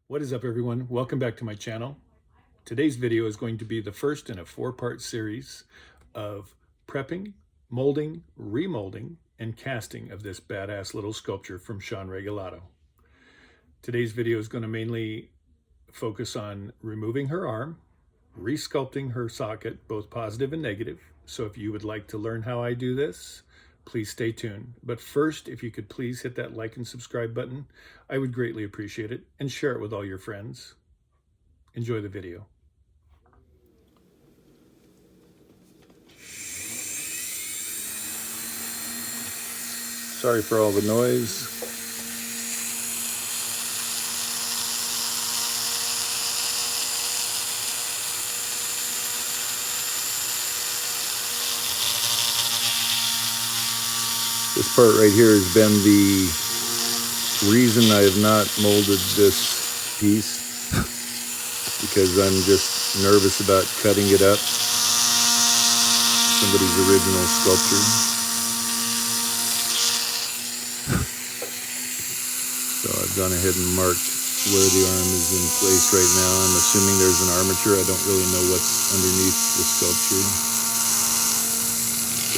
What is up, everyone? Welcome back to my channel. Today's video is going to be the first in a 4-part series of prepping, molding, remolding, and casting of this badass little sculpture from Regalado. Today's video is going to mainly focus on removing her arm, resculpting her socket, both positive and negative. So if you would like to learn how I do this, please stay tuned. But first, if you could please hit that like and subscribe button, I would greatly appreciate it, and share it with all your friends. Enjoy the video. Sorry for all the noise. This part right here has been the reason I have not molded this piece, because I'm just nervous about cutting it up. Somebody's original sculpture. So I've gone ahead and marked where the arm is in place right now. I'm assuming there's an armature. I don't really know what's underneath the sculpture.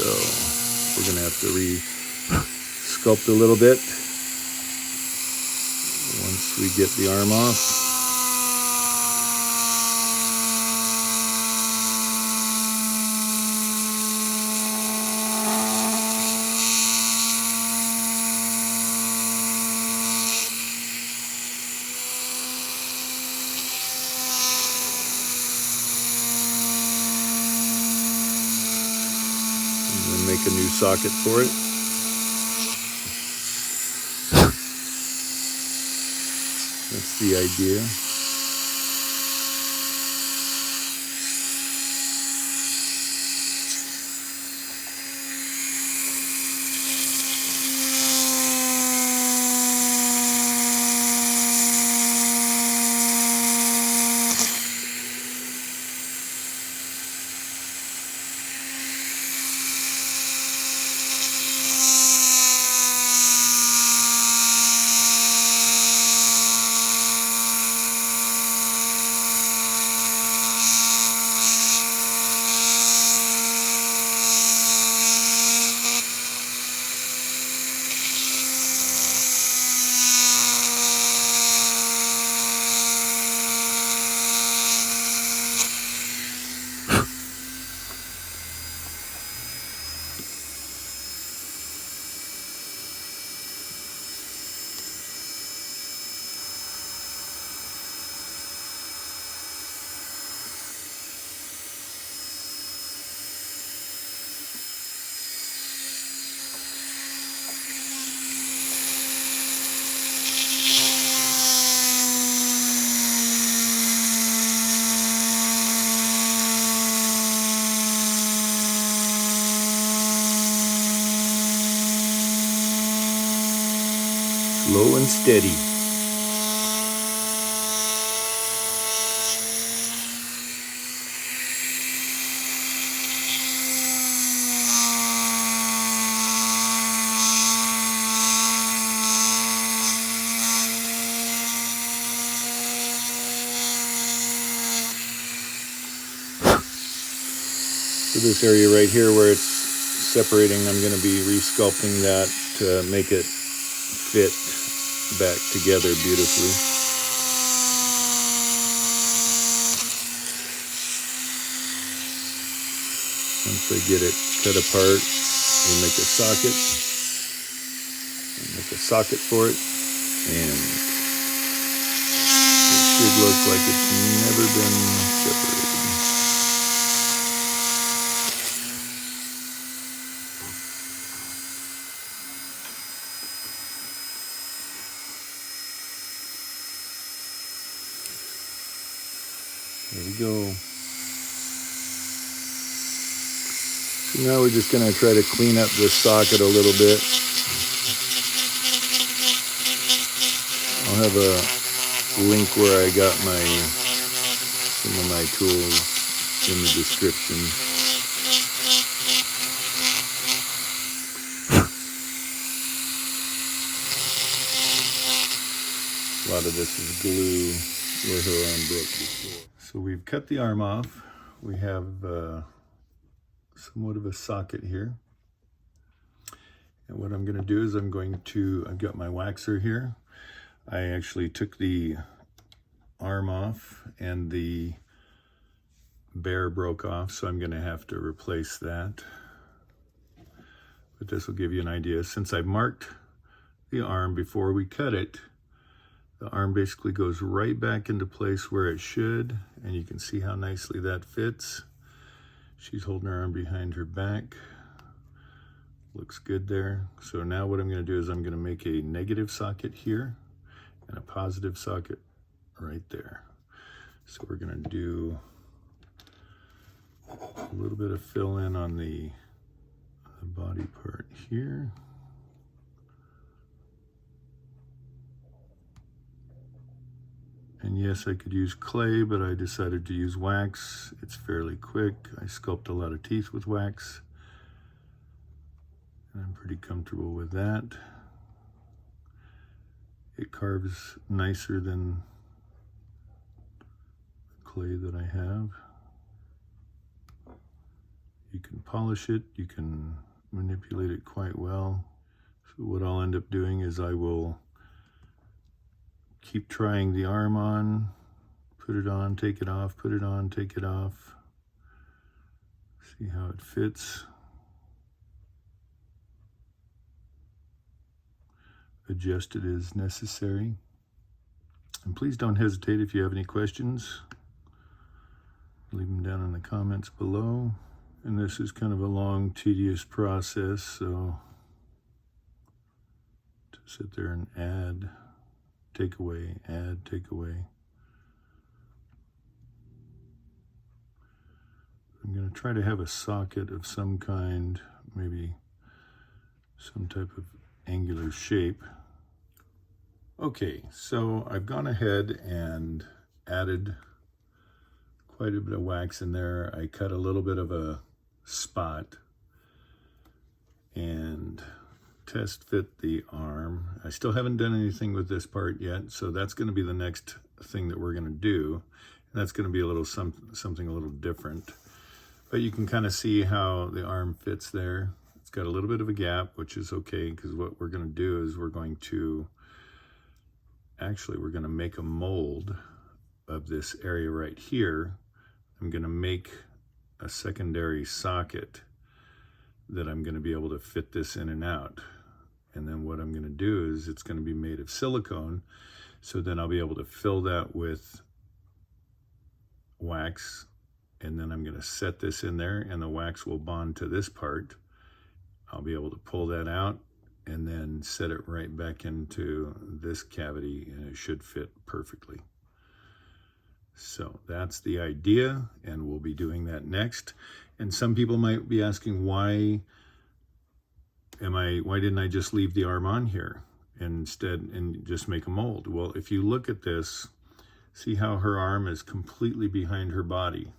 So we're gonna have to sculpt a little bit once we get the arm off. I'm going to make a new socket for it. That's the idea. Slow and steady. So this area right here where it's separating, I'm going to be resculpting that to make it fit back together beautifully. Once I get it cut apart, we'll make a socket. Make a socket for it, and it should look like it's never been separated. There we go. So now we're just going to try to clean up this socket a little bit. I'll have a link where I got some of my tools in the description. A lot of this is glue where her arm broke before. So we've cut the arm off. We have somewhat of a socket here. And what I'm going to do is I've got my waxer here. I actually took the arm off and the bear broke off, so I'm going to have to replace that. But this will give you an idea. Since I marked the arm before we cut it, the arm basically goes right back into place where it should, and you can see how nicely that fits. She's holding her arm behind her back. Looks good there. So now what I'm going to do is I'm going to make a negative socket here and a positive socket right there. So we're going to do a little bit of fill in on the body part here. And yes, I could use clay, but I decided to use wax. It's fairly quick. I sculpt a lot of teeth with wax, and I'm pretty comfortable with that. It carves nicer than the clay that I have. You can polish it, you can manipulate it quite well. So what I'll end up doing is I will keep trying the arm on, put it on, take it off, put it on, take it off. See how it fits. Adjust it as necessary. And please don't hesitate if you have any questions. Leave them down in the comments below. And this is kind of a long, tedious process, so to sit there and add, take away, add, take away. I'm going to try to have a socket of some kind, maybe some type of angular shape. Okay, so I've gone ahead and added quite a bit of wax in there. I cut a little bit of a spot and test fit the arm. I still haven't done anything with this part yet, so that's going to be the next thing that we're going to do. And that's going to be a little something a little different. But you can kind of see how the arm fits there. It's got a little bit of a gap, which is okay, because what we're going to do is we're going to make a mold of this area right here. I'm going to make a secondary socket that I'm going to be able to fit this in and out. And then what I'm going to do is it's going to be made of silicone, so then I'll be able to fill that with wax, and then I'm going to set this in there and the wax will bond to this part. I'll be able to pull that out and then set it right back into this cavity, and it should fit perfectly. So that's the idea, and we'll be doing that next. And some people might be asking, why didn't I just leave the arm on here instead and just make a mold? Well, if you look at this, see how her arm is completely behind her body.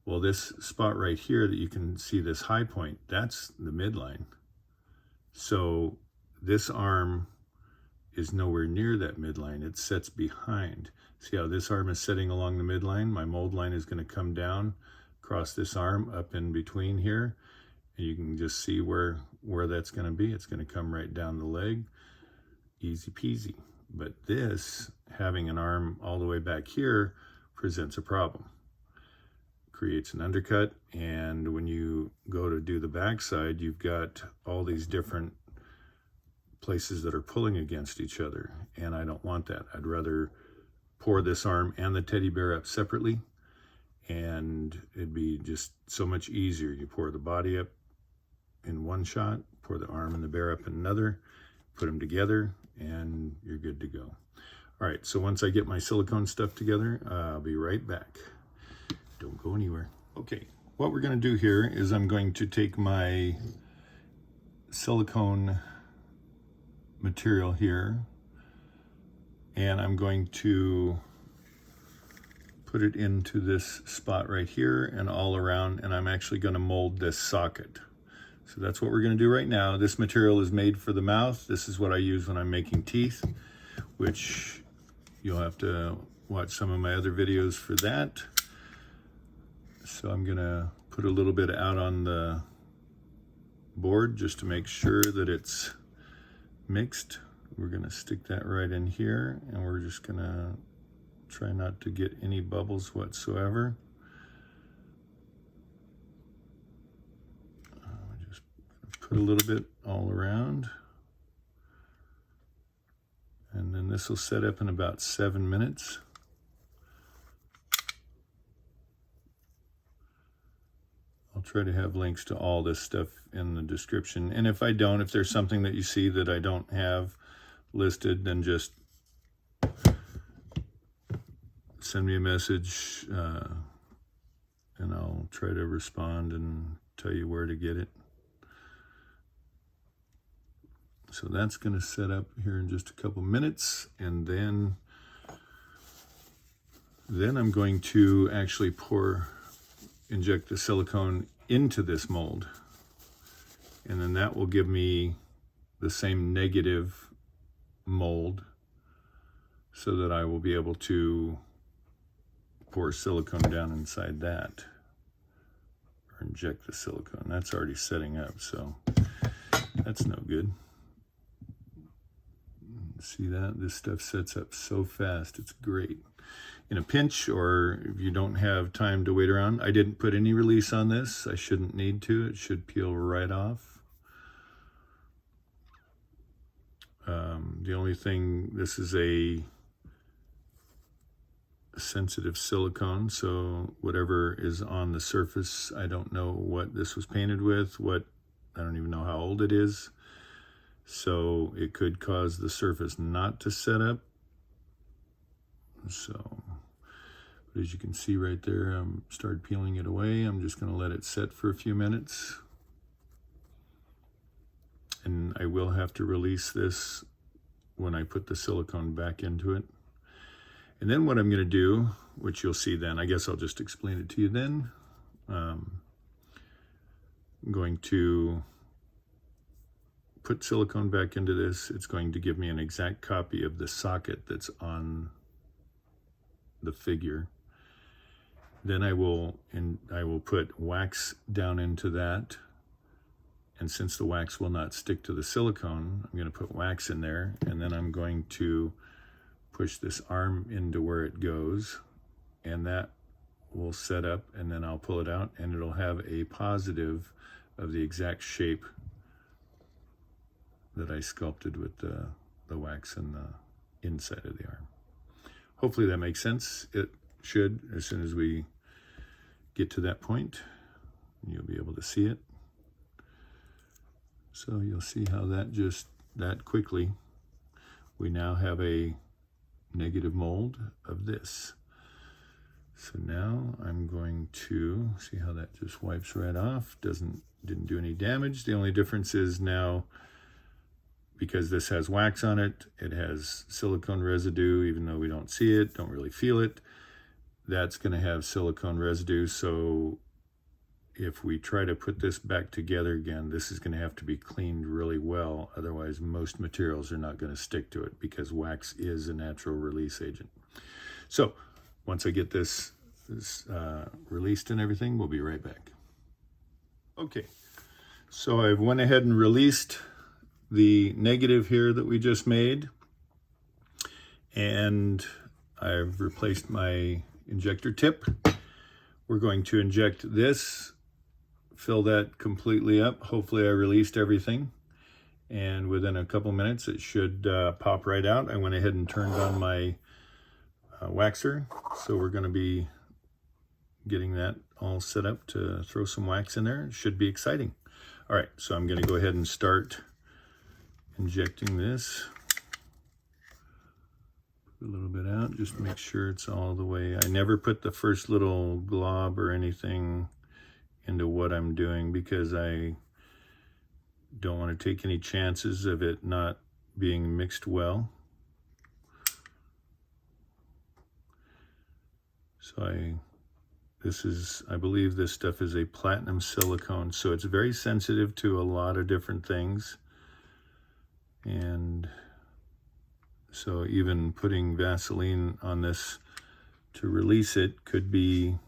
Well, this spot right here that you can see, this high point, that's the midline. So this arm is nowhere near that midline. It sets behind. See how this arm is setting along the midline? My mold line is going to come down across this arm up in between here. And you can just see where that's going to be. It's going to come right down the leg. Easy peasy. But this, having an arm all the way back here, presents a problem. Creates an undercut, and when you go to do the backside, you've got all these different places that are pulling against each other, and I don't want that. I'd rather pour this arm and the teddy bear up separately, and it'd be just so much easier. You pour the body up in one shot, pour the arm and the bear up in another, put them together, and you're good to go. All right, so once I get my silicone stuff together, I'll be right back. Don't go anywhere. Okay, what we're going to do here is I'm going to take my silicone material here, and I'm going to put it into this spot right here and all around, and I'm actually going to mold this socket. So that's what we're going to do right now. This material is made for the mouth. This is what I use when I'm making teeth. which you'll have to watch some of my other videos for that. So I'm gonna put a little bit out on the board just to make sure that it's mixed. We're gonna stick that right in here, and we're just gonna try not to get any bubbles whatsoever. Just put a little bit all around. And then this will set up in about 7 minutes. I'll try to have links to all this stuff in the description. And if I don't, if there's something that you see that I don't have listed, then just send me a message and I'll try to respond and tell you where to get it. So that's going to set up here in just a couple minutes, and then I'm going to actually inject the silicone into this mold, and then that will give me the same negative mold so that I will be able to pour silicone down inside that, or inject the silicone. That's already setting up, so that's no good. See that? This stuff sets up so fast. It's great. In a pinch, or if you don't have time to wait around, I didn't put any release on this. I shouldn't need to. It should peel right off. The only thing, this is a sensitive silicone, so whatever is on the surface, I don't know what this was painted with, I don't even know how old it is. So it could cause the surface not to set up. So, but as you can see right there, I'm started peeling it away. I'm just going to let it set for a few minutes. And I will have to release this when I put the silicone back into it. And then what I'm going to do, which you'll see then, I guess I'll just explain it to you then. I'm going to put silicone back into this. It's going to give me an exact copy of the socket that's on the figure. Then I will put wax down into that. And since the wax will not stick to the silicone, I'm going to put wax in there, and then I'm going to push this arm into where it goes, and that will set up, and then I'll pull it out, and it'll have a positive of the exact shape that I sculpted with the wax in the inside of the arm. Hopefully that makes sense. It should, as soon as we get to that point, you'll be able to see it. So you'll see how that quickly, we now have a negative mold of this. So now I'm going to see how that just wipes right off. Didn't do any damage. The only difference is now, because this has wax on it, it has silicone residue, even though we don't see it, don't really feel it. That's going to have silicone residue. So if we try to put this back together again, this is going to have to be cleaned really well. Otherwise, most materials are not going to stick to it, because wax is a natural release agent. So once I get this released and everything, we'll be right back. Okay, so I've went ahead and released the negative here that we just made, and I've replaced my injector tip. We're going to inject this, fill that completely up. Hopefully I released everything, and within a couple minutes it should pop right out. I went ahead and turned on my waxer, so we're going to be getting that all set up to throw some wax in there. It should be exciting. All right, so I'm going to go ahead and start injecting this. Put a little bit out, just make sure it's all the way. I never put the first little glob or anything into what I'm doing, because I don't want to take any chances of it not being mixed well. So I believe this stuff is a platinum silicone, so it's very sensitive to a lot of different things. And So even putting Vaseline on this to release it could be,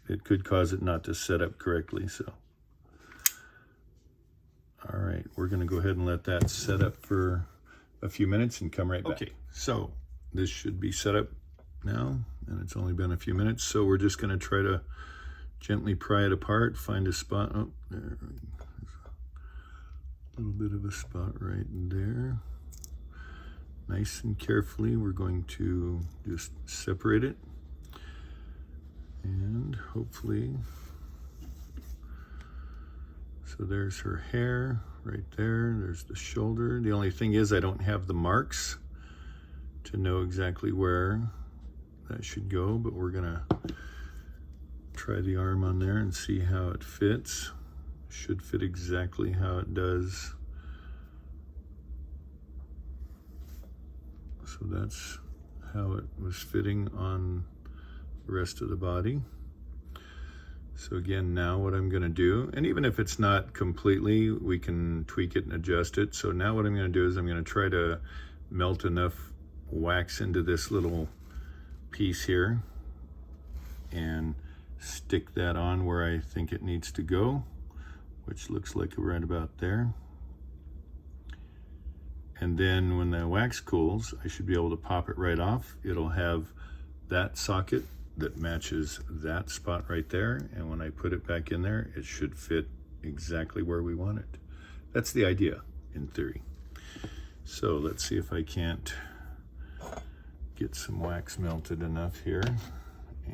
it could cause it not to set up correctly. So, all right, we're gonna go ahead and let that set up for a few minutes and come right back. Okay, so this should be set up now, and it's only been a few minutes. So we're just gonna try to gently pry it apart, find a spot. Oh, there, a little bit of a spot right there. Nice and carefully, we're going to just separate it. And hopefully, so there's her hair right there. There's the shoulder. The only thing is I don't have the marks to know exactly where that should go, but we're gonna try the arm on there and see how it fits. Should fit exactly how it does. So that's how it was fitting on the rest of the body. So again, now what I'm gonna do, and even if it's not completely, we can tweak it and adjust it. So now what I'm gonna do is I'm gonna try to melt enough wax into this little piece here and stick that on where I think it needs to go, which looks like right about there. And then when the wax cools, I should be able to pop it right off. It'll have that socket that matches that spot right there. And when I put it back in there, it should fit exactly where we want it. That's the idea in theory. So let's see if I can't get some wax melted enough here.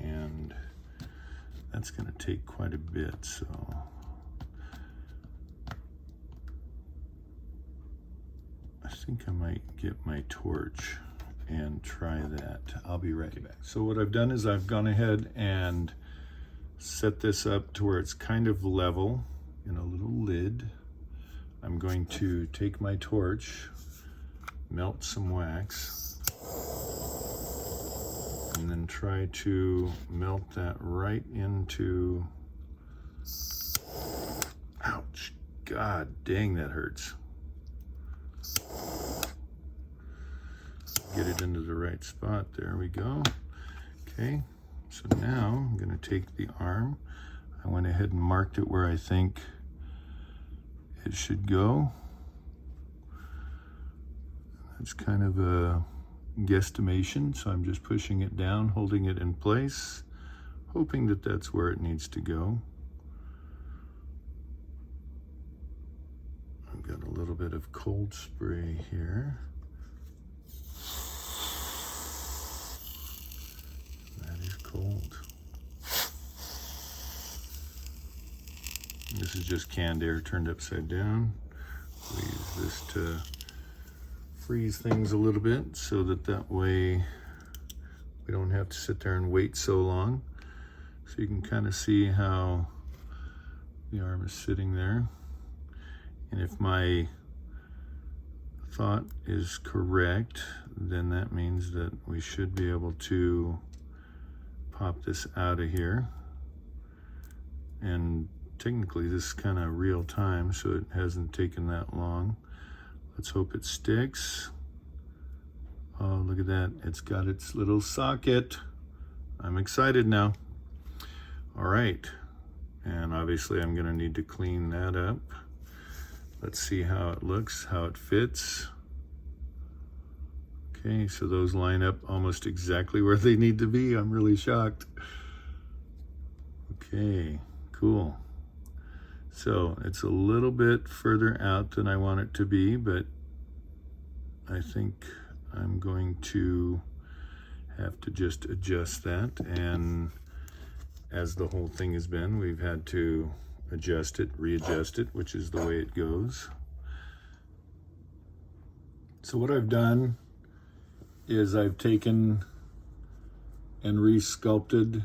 And that's gonna take quite a bit, so. I think I might get my torch and try that. I'll be right back. So what I've done is I've gone ahead and set this up to where it's kind of level in a little lid. I'm going to take my torch, melt some wax, and then try to melt that right into, ouch, God dang, that hurts. Get it into the right spot. There we go. Okay, so now I'm going to take the arm. I went ahead and marked it where I think it should go. That's kind of a guesstimation, so I'm just pushing it down, holding it in place, hoping that that's where it needs to go. I've got a little bit of cold spray here. That is cold. This is just canned air turned upside down. We use this to freeze things a little bit so that way we don't have to sit there and wait so long. So you can kind of see how the arm is sitting there. And if my thought is correct, then that means that we should be able to pop this out of here. And technically this is kind of real time, so it hasn't taken that long. Let's hope it sticks. Oh, look at that. It's got its little socket. I'm excited now. All right. And obviously I'm gonna need to clean that up. Let's see how it looks, how it fits. Okay, so those line up almost exactly where they need to be. I'm really shocked. Okay, cool. So it's a little bit further out than I want it to be, but I think I'm going to have to just adjust that. And as the whole thing has been, we've had to adjust it, readjust it, which is the way it goes. So what I've done is I've taken and re-sculpted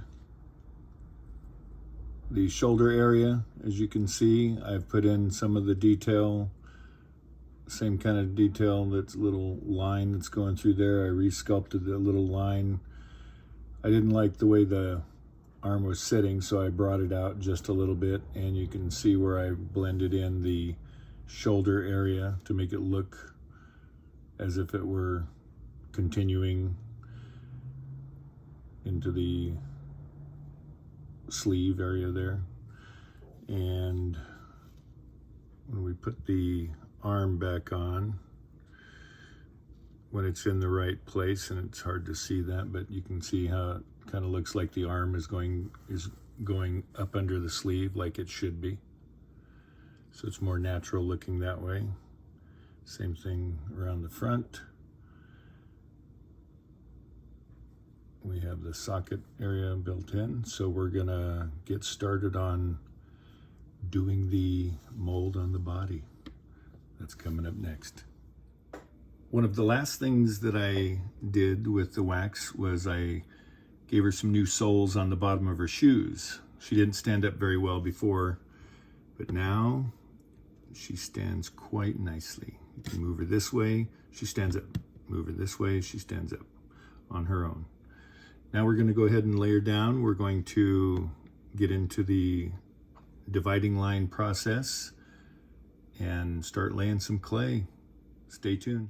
the shoulder area. As you can see, I've put in some of the detail, same kind of detail, that's a little line that's going through there. I re-sculpted the little line. I didn't like the way the arm was sitting, so I brought it out just a little bit, and you can see where I blended in the shoulder area to make it look as if it were continuing into the sleeve area there. And when we put the arm back on, when it's in the right place, and it's hard to see that, but you can see how it kind of looks like the arm is going up under the sleeve like it should be. So it's more natural looking that way. Same thing around the front. We have the socket area built in, so we're gonna get started on doing the mold on the body. That's coming up next. One of the last things that I did with the wax was I gave her some new soles on the bottom of her shoes. She didn't stand up very well before, but now she stands quite nicely. You can move her this way, she stands up. Move her this way, she stands up on her own. Now we're going to go ahead and lay her down. We're going to get into the dividing line process and start laying some clay. Stay tuned.